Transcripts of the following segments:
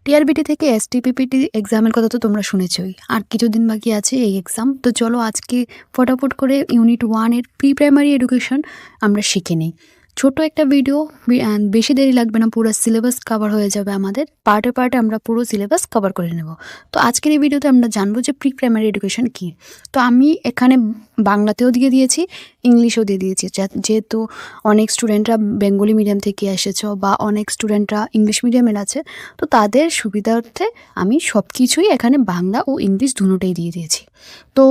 TRBT থেকে এসটিপিপিটি এক্সামের কথা তো তোমরা শুনেছই। আর কিছুদিন বাকি আছে এই এক্সাম। তো চলো আজকে ফটাফট করে ইউনিট 1 এর প্রি প্রাইমারি এডুকেশন আমরা শিখে নিই। ছোট একটা ভিডিও, বেশি দেরি লাগবে না, পুরো সিলেবাস কভার হয়ে যাবে আমাদের। পার্টে পার্টে আমরা পুরো সিলেবাস কভার করে নেব। তো আজকের এই ভিডিওতে আমরা জানবো যে প্রি প্রাইমারি এডুকেশন কী। তো আমি এখানে বাংলাতেও দিয়ে দিয়েছি, ইংলিশেও দিয়ে দিয়েছি। যেহেতু অনেক স্টুডেন্টরা বেঙ্গলি মিডিয়াম থেকে এসেছো বা অনেক স্টুডেন্টরা ইংলিশ মিডিয়ামের আছে, তো তাদের সুবিধার্থে আমি সব কিছুই এখানে বাংলা ও ইংলিশ দুটোটাই দিয়ে দিয়েছি। তো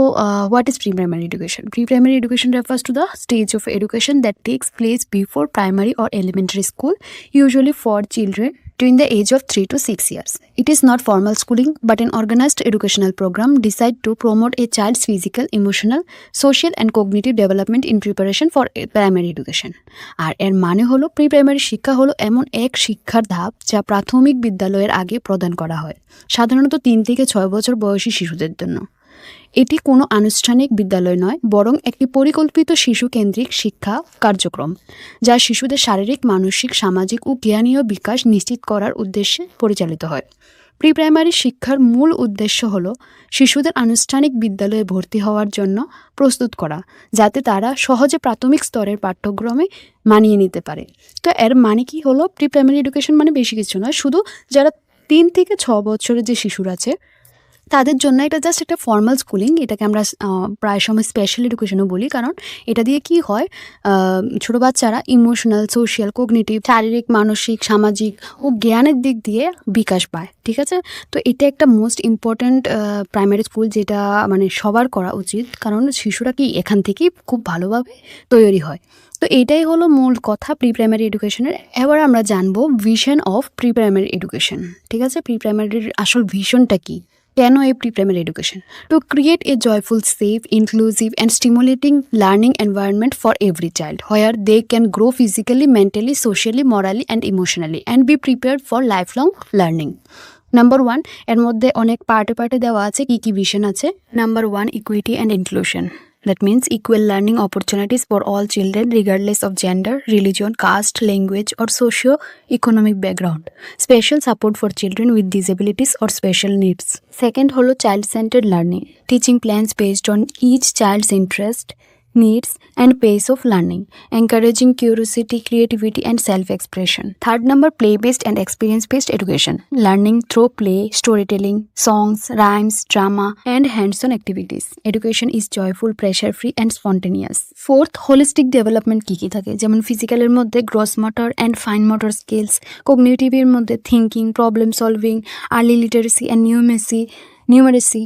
what is pre primary education? Pre primary education refers to the stage of education that takes place before primary or elementary school, usually for children between the age of 3 to 6 years. It is not formal schooling but an organized educational program designed to promote a child's physical, emotional, social and cognitive development in preparation for primary education. আর এর মানে হলো pre primary শিক্ষা হলো এমন এক শিক্ষার ধাপ যা প্রাথমিক বিদ্যালয়ের আগে প্রদান করা হয়, সাধারণত 3 থেকে 6 বছর বয়সী শিশুদের জন্য। এটি কোনো আনুষ্ঠানিক বিদ্যালয় নয়, বরং একটি পরিকল্পিত শিশু কেন্দ্রিক শিক্ষা কার্যক্রম যা শিশুদের শারীরিক, মানসিক, সামাজিক ও জ্ঞানীয় বিকাশ নিশ্চিত করার উদ্দেশ্যে পরিচালিত হয়। প্রি প্রাইমারি শিক্ষার মূল উদ্দেশ্য হল শিশুদের আনুষ্ঠানিক বিদ্যালয়ে ভর্তি হওয়ার জন্য প্রস্তুত করা, যাতে তারা সহজে প্রাথমিক স্তরের পাঠ্যক্রমে মানিয়ে নিতে পারে। তো এর মানে কি হলো? প্রি প্রাইমারি এডুকেশন মানে বেশি কিছু নয়, শুধু যারা 3 থেকে 6 বছরের যে শিশুরা আছে তাদের জন্য এটা জাস্ট একটা ফর্মাল স্কুলিং। এটাকে আমরা প্রায় সময় স্পেশাল এডুকেশনও বলি, কারণ এটা দিয়ে কি হয়, ছোটো বাচ্চারা ইমোশনাল, সোশ্যাল, কগনিটিভ, শারীরিক, মানসিক, সামাজিক ও জ্ঞানের দিক দিয়ে বিকাশ পায়। ঠিক আছে, তো এটা একটা মোস্ট ইম্পর্ট্যান্ট প্রাইমারি স্কুল, যেটা মানে সবার করা উচিত, কারণ শিশুরা কি এখান থেকেই খুব ভালোভাবে তৈরি হয়। তো এটাই হলো মূল কথা প্রি প্রাইমারি এডুকেশনের। এবার আমরা জানবো vision of pre primary education. ঠিক আছে, প্রি প্রাইমারির আসল ভিশনটা কি, কেন এই pre primary education? To create a joyful, safe, inclusive and stimulating learning environment for every child, where they can grow physically, mentally, socially, morally and emotionally and be prepared for life long learning. Number 1, এর মধ্যে অনেক পার্টে পার্টে দেওয়া আছে কি কি vision আছে। Number 1, equity and inclusion. That means equal learning opportunities for all children regardless of gender, religion, caste, language or socio-economic background. Special support for children with disabilities or special needs. Second holo child-centered learning. Teaching plans based on each child's interest, needs and pace of learning, encouraging curiosity, creativity and self-expression. Third number, play-based and experience-based education. Learning through play, storytelling, songs, rhymes, drama and hands-on activities. Education is joyful, pressure-free and spontaneous. Fourth, holistic development কি থাকে, যেমন ফিজিক্যালের মধ্যে gross motor and fine motor skills, কগনিটিভের মধ্যে thinking, problem solving, early literacy and numeracy.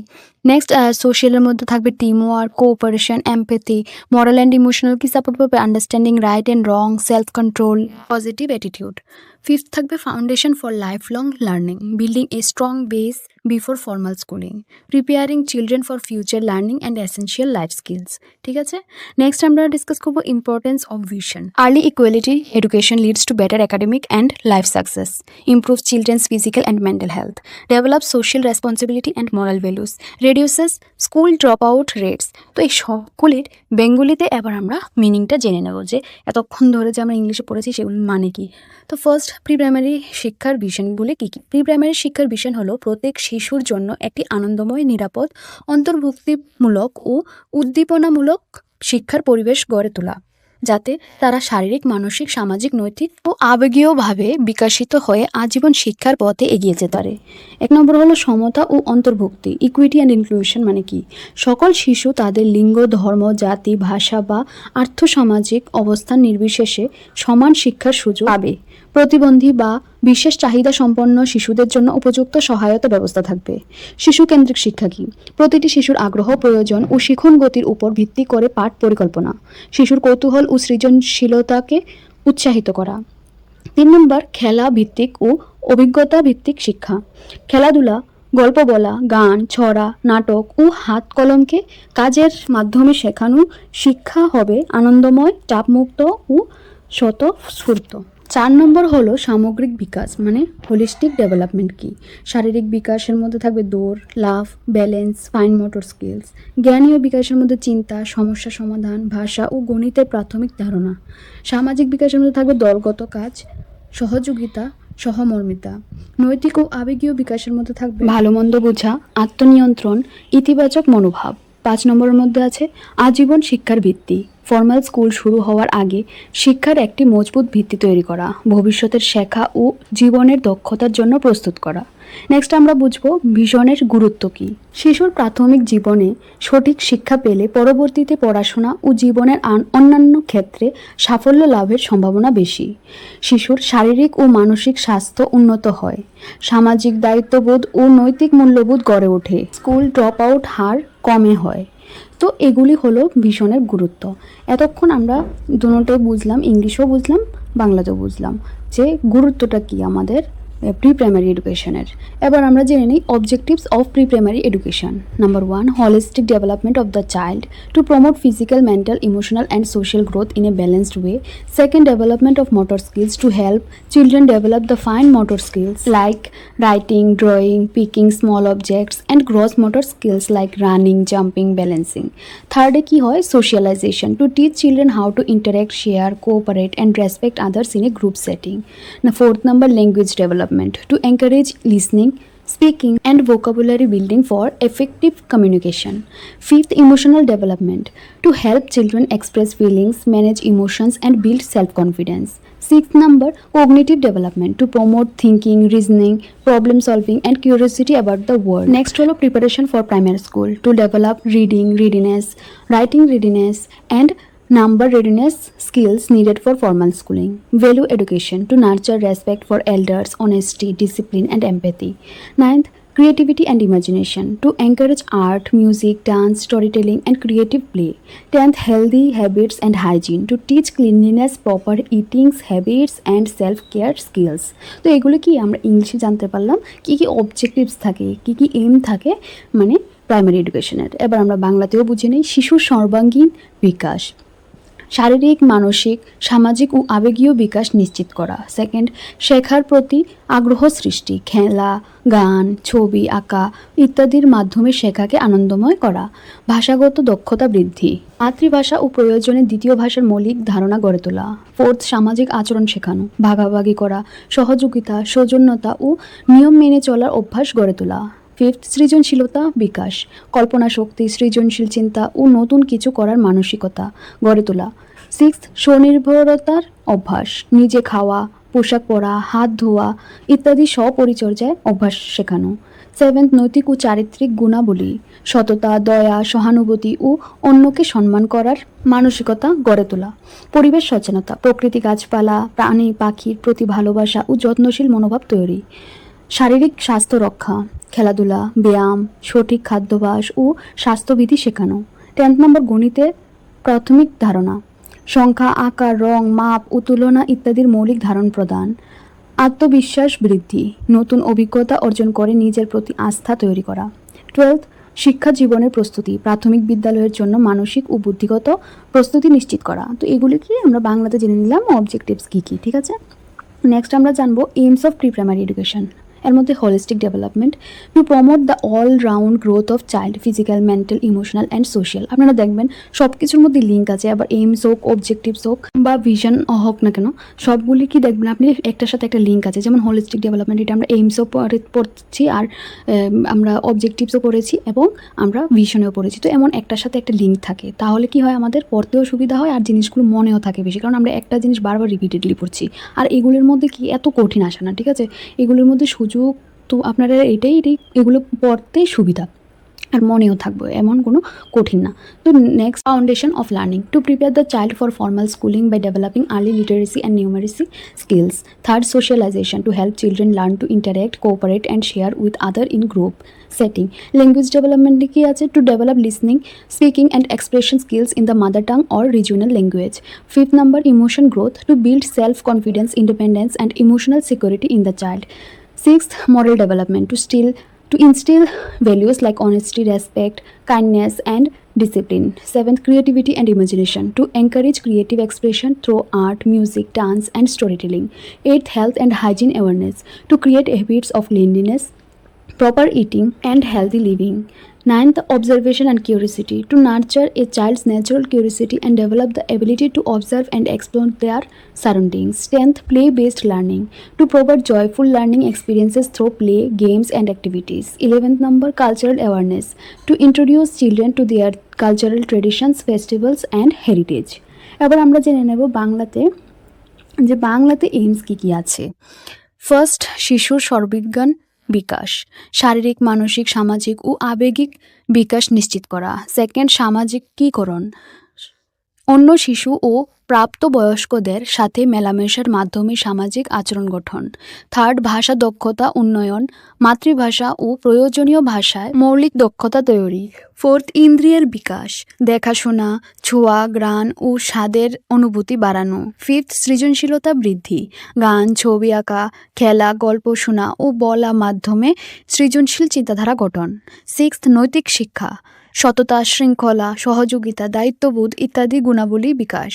Next সোশ্যালের মধ্যে থাকবে team work, cooperation, empathy. Moral and emotional কি সাপোর্ট পাবে? Understanding right and wrong, self control, positive attitude. Fifth থাকবে foundation for life long learning, building a strong base before formal schooling, preparing children for future learning and essential life skills. ঠিক আছে, next আমরা discuss করবো importance of vision. Early equality education leads to better academic and life success, improve children's physical and mental health, develop social responsibility and moral values, reduces school drop out rates. তো এই সবগুলির বেঙ্গলিতে এবার আমরা মিনিংটা জেনে নেব, যে এতক্ষণ ধরে যে আমরা ইংলিশে পড়েছি সেগুলো মানে কি। তো ফার্স্ট, প্রি প্রাইমারি শিক্ষার ভিশনগুলি কী কী? প্রি প্রাইমারি শিক্ষার ভিশন হলো প্রত্যেক শিশুর জন্য একটি আনন্দময়, নিরাপদ, অন্তর্ভুক্তিমূলক ও উদ্দীপনামূলক শিক্ষার পরিবেশ গড়ে তোলা, যাতে তারা শারীরিক, মানসিক, সামাজিক, নৈতিক ও আবেগীয়ভাবে বিকশিত হয়ে আজীবন শিক্ষার পথে এগিয়ে যেতে পারে। 1 নম্বর হলো সমতা ও অন্তর্ভুক্তি। ইকুইটি অ্যান্ড ইনক্লুশন মানে কি? সকল শিশু তাদের লিঙ্গ, ধর্ম, জাতি, ভাষা বা আর্থসামাজিক অবস্থান নির্বিশেষে সমান শিক্ষার সুযোগ পাবে। প্রতিবন্ধী বা বিশেষ চাহিদা সম্পন্ন শিশুদের জন্য উপযুক্ত সহায়তা ব্যবস্থা থাকবে। শিশুকেন্দ্রিক শিক্ষা কি? প্রতিটি শিশুর আগ্রহ, প্রয়োজন ও শিখন গতির উপর ভিত্তি করে পাঠ পরিকল্পনা, শিশুর কৌতূহল ও সৃজনশীলতাকে উৎসাহিত করা। 3 নম্বর, খেলা ভিত্তিক ও অভিজ্ঞতা ভিত্তিক শিক্ষা। খেলাধুলা, গল্প বলা, গান, ছড়া, নাটক ও হাত কলমকে কাজের মাধ্যমে শেখানো শিক্ষা হবে আনন্দময়, চাপমুক্ত ও স্বতঃস্ফূর্ত। 4 নম্বর হলো সামগ্রিক বিকাশ মানে হোলিস্টিক ডেভেলপমেন্ট কি? শারীরিক বিকাশের মধ্যে থাকবে দৌড়, লাফ, ব্যালেন্স, ফাইন মোটর স্কিলস। জ্ঞানীয় বিকাশের মধ্যে চিন্তা, সমস্যা সমাধান, ভাষা ও গণিতের প্রাথমিক ধারণা। সামাজিক বিকাশের মধ্যে থাকবে দলগত কাজ, সহযোগিতা, সহমর্মিতা। নৈতিক ও আবেগীয় বিকাশের মধ্যে থাকবে ভালো মন্দ বোঝা, আত্মনিয়ন্ত্রণ, ইতিবাচক মনোভাব। 5 নম্বরের মধ্যে আছে আজীবন শিক্ষার ভিত্তি। ফর্মাল স্কুল শুরু হওয়ার আগে শিক্ষার একটি মজবুত ভিত্তি তৈরি করা, ভবিষ্যতের শেখা ও জীবনের দক্ষতার জন্য প্রস্তুত করা। নেক্সট আমরা বুঝবো ভিশনের গুরুত্ব কী। শিশুর প্রাথমিক জীবনে সঠিক শিক্ষা পেলে পরবর্তীতে পড়াশোনা ও জীবনের অন্যান্য ক্ষেত্রে সাফল্য লাভের সম্ভাবনা বেশি। শিশুর শারীরিক ও মানসিক স্বাস্থ্য উন্নত হয়, সামাজিক দায়িত্ববোধ ও নৈতিক মূল্যবোধ গড়ে ওঠে, স্কুল ড্রপ আউট হার কমে হয়। তো এগুলি হলো ভিশনের গুরুত্ব। এতক্ষণ আমরা দুটোটাই বুঝলাম, ইংলিশও বুঝলাম, বাংলাতেও বুঝলাম যে গুরুত্বটা কী আমাদের প্রি প্রাইমারি এডুকেশনের। এবার আমরা জেনে নিই objectives of pre primary education. Number 1, holistic development of the child to promote physical, mental, emotional and social growth in a balanced way. Second, development of motor skills to help children develop the fine motor skills like writing, drawing, picking small objects and gross motor skills like running, jumping, balancing. Third, কি হয় socialization to teach children how to interact, share, cooperate and respect others in a group setting. Now, fourth number, language development to encourage listening, speaking and vocabulary building for effective communication. Fifth, emotional development to help children express feelings, manage emotions and build self-confidence. Sixth number, cognitive development to promote thinking, reasoning, problem solving and curiosity about the world. Next holo preparation for primary school to develop reading readiness, writing readiness and number readiness skills needed for formal schooling. Value education to nurture respect for elders, honesty, discipline and empathy. Ninth, creativity and imagination to encourage art, music, dance, storytelling and creative play. 10th, healthy habits and hygiene to teach cleanliness, proper eating habits and self-care skills. তো এগুলো কি আমরা ইংলিশে জানতে পারলাম কি কি objectives থাকে, কি কি এম থাকে মানে প্রাইমারি এডুকেশনের। এবার আমরা বাংলাতেও বুঝে নিই শিশুর সর্বাঙ্গীন বিকাশ, শারীরিক, মানসিক, সামাজিক ও আবেগীয় বিকাশ নিশ্চিত করা। সেকেন্ড, শেখার প্রতি আগ্রহ সৃষ্টি, খেলা, গান, ছবি আঁকা ইত্যাদির মাধ্যমে শেখাকে আনন্দময় করা। ভাষাগত দক্ষতা বৃদ্ধি, মাতৃভাষা ও প্রয়োজনে দ্বিতীয় ভাষার মৌলিক ধারণা গড়ে তোলা। ফোর্থ, সামাজিক আচরণ শেখানো, ভাগাভাগি করা, সহযোগিতা, সৌজন্যতা ও নিয়ম মেনে চলার অভ্যাস গড়ে তোলা। ফিফথ, সৃজনশীলতা বিকাশ, কল্পনা শক্তি, সৃজনশীল চিন্তা ও নতুন কিছু করার মানসিকতা গড়ে তোলা। সিক্সথ, স্বনির্ভরতার অভ্যাস, নিজে খাওয়া, পোশাক পরা, হাত ধোয়া ইত্যাদি স্বপরিচর্যায় অভ্যাস শেখানো। সেভেন্থ, নৈতিক ও চারিত্রিক গুণাবলী, সততা, দয়া, সহানুভূতি ও অন্যকে সম্মান করার মানসিকতা গড়ে তোলা। পরিবেশ সচেতনতা, প্রকৃতি, গাছপালা, প্রাণী পাখির প্রতি ভালোবাসা ও যত্নশীল মনোভাব তৈরি। শারীরিক স্বাস্থ্য রক্ষা, খেলাধুলা, ব্যায়াম, সঠিক খাদ্যাভ্যাস ও স্বাস্থ্যবিধি শেখানো। 10th নম্বর, গণিতের প্রাথমিক ধারণা, সংখ্যা, আকার, রং, মাপ ও তুলনা ইত্যাদির মৌলিক ধারণ প্রদান। আত্মবিশ্বাস বৃদ্ধি, নতুন অভিজ্ঞতা অর্জন করে নিজের প্রতি আস্থা তৈরি করা। 12th, শিক্ষা জীবনের প্রস্তুতি, প্রাথমিক বিদ্যালয়ের জন্য মানসিক ও বুদ্ধিগত প্রস্তুতি নিশ্চিত করা। তো এগুলি কি আমরা বাংলাতে জেনে নিলাম অবজেক্টিভস কী কী, ঠিক আছে। নেক্সট আমরা জানবো aims of pre primary education. এর মধ্যে holistic development to promote the all round growth of child, physical, mental, emotional and social. আপনারা দেখবেন সব কিছুর মধ্যে লিঙ্ক আছে, আবার এইমস হোক, অবজেক্টিভস হোক বা ভিশন হোক না কেন, সবগুলি কি দেখবেন আপনি একটার সাথে একটা লিঙ্ক আছে। যেমন হোলিস্টিক ডেভেলপমেন্ট, এটা আমরা এইমসও পড়ছি আর আমরা অবজেক্টিভসও পড়েছি এবং আমরা ভিশনেও পড়েছি। তো এমন একটার সাথে একটা লিঙ্ক থাকে, তাহলে কি হয় আমাদের পড়তেও সুবিধা হয় আর জিনিসগুলো মনেও থাকে বেশি, কারণ আমরা একটা জিনিস বারবার রিপিটেডলি পড়ছি। আর এগুলোর মধ্যে কি এত কঠিন আসে না, ঠিক আছে। এগুলোর মধ্যে সুযোগ তো আপনারা এগুলো পড়তেই সুবিধা আর মনেও থাকবে, এমন কোনো কঠিন না। তো next, foundation of learning to prepare the child for formal schooling by developing early literacy and numeracy skills. Third, socialization to help children learn to interact, cooperate and share with other in group setting. Language development কি আছে? To develop listening, speaking and expression skills in the mother tongue or regional language. Fifth number, emotion growth to build self-confidence, independence and emotional security in the child. Sixth, moral development to instill values like honesty, respect, kindness and discipline. Seventh, creativity and imagination to encourage creative expression through art, music, dance and storytelling. Eighth, health and hygiene awareness to create habits of cleanliness, proper eating and healthy living. Ninth, observation and curiosity. To nurture a child's natural curiosity and develop the ability to observe and explore their surroundings. 10th, play based learning. To provide joyful learning experiences through play, games, and activities. 11th number, cultural awareness. To introduce children to their cultural traditions, festivals, and heritage. এবার আমরা জেনে নেব বাংলাতে AIIMS কি আছে। First, শিশুর সর্বজ্ঞান বিকাশ, শারীরিক, মানসিক, সামাজিক ও আবেগিক বিকাশ নিশ্চিত করা। সেকেন্ড, সামাজিকীকরণ, অন্য শিশু ও প্রাপ্তবয়স্কদের সাথে মেলামেশার মাধ্যমে সামাজিক আচরণ গঠন। থার্ড, ভাষা দক্ষতা উন্নয়ন, মাতৃভাষা ও প্রয়োজনীয় ভাষায় মৌলিক দক্ষতা তৈরি। ফোর্থ, ইন্দ্রিয়ের বিকাশ, দেখাশোনা, ছোঁয়া, ঘ্রাণ ও স্বাদের অনুভূতি বাড়ানো। ফিফথ, সৃজনশীলতা বৃদ্ধি, গান, ছবি আঁকা, খেলা, গল্প শোনা ও বলা মাধ্যমে সৃজনশীল চিন্তাধারা গঠন। সিক্সথ, নৈতিক শিক্ষা, সততা, শৃঙ্খলা, সহযোগিতা, দায়িত্ববোধ ইত্যাদি গুণাবলী বিকাশ।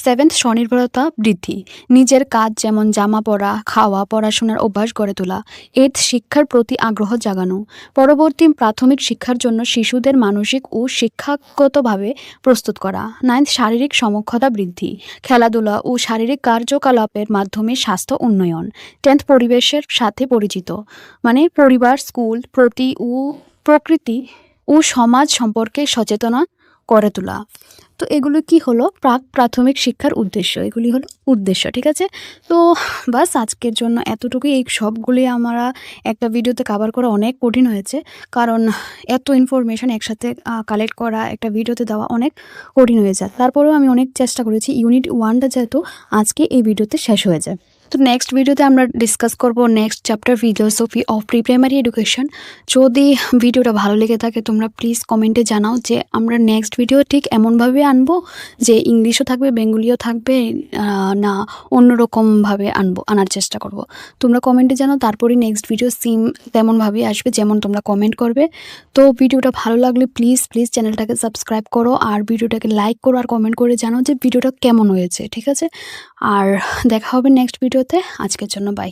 সেভেন্থ, স্বনির্ভরতা বৃদ্ধি, নিজের কাজ যেমন জামা পরা, খাওয়া, পড়াশোনার অভ্যাস গড়ে তোলা। এইথ, শিক্ষার প্রতি আগ্রহ জাগানো, পরবর্তী প্রাথমিক শিক্ষার জন্য শিশুদের মানসিক ও শিক্ষাগতভাবে প্রস্তুত করা। নাইন্থ, শারীরিক সমক্ষতা বৃদ্ধি, খেলাধুলা ও শারীরিক কার্যকলাপের মাধ্যমে স্বাস্থ্য উন্নয়ন। 10th, পরিবেশের সাথে পরিচিত, মানে পরিবার, স্কুল, প্রকৃতি ও সমাজ সম্পর্কে সচেতনা করে তোলা। তো এগুলো কি হলো প্রাথমিক শিক্ষার উদ্দেশ্য, এগুলি হলো উদ্দেশ্য, ঠিক আছে। তো বাস আজকের জন্য এতটুকুই। এই সবগুলি আমরা একটা ভিডিওতে কভার করা অনেক কঠিন হয়েছে, কারণ এত ইনফরমেশান একসাথে কালেক্ট করা একটা ভিডিওতে দেওয়া অনেক কঠিন হয়ে যায়। তারপরেও আমি অনেক চেষ্টা করেছি ইউনিট 1টা যেহেতু আজকে এই ভিডিওতে শেষ হয়ে যায়। তো নেক্সট ভিডিওতে আমরা ডিসকাস করব next chapter philosophy of pre primary education. যদি ভিডিওটা ভালো লেগে থাকে তোমরা প্লিজ কমেন্টে জানাও যে আমরা নেক্সট ভিডিও ঠিক এমনভাবে আনবো যে ইংলিশও থাকবে, বেঙ্গলিও থাকবে, না অন্যরকমভাবে আনার চেষ্টা করব। তোমরা কমেন্টে জানাও, তারপরে নেক্সট ভিডিও তেমনভাবেই আসবে যেমন তোমরা কমেন্ট করবে। তো ভিডিওটা ভালো লাগলে প্লিজ চ্যানেলটাকে সাবস্ক্রাইব করো, আর ভিডিওটাকে লাইক করো, আর কমেন্ট করে জানাও যে ভিডিওটা কেমন হয়েছে, ঠিক আছে। আর দেখা হবে নেক্সট ভিডিওতে। আজকের জন্য বাই।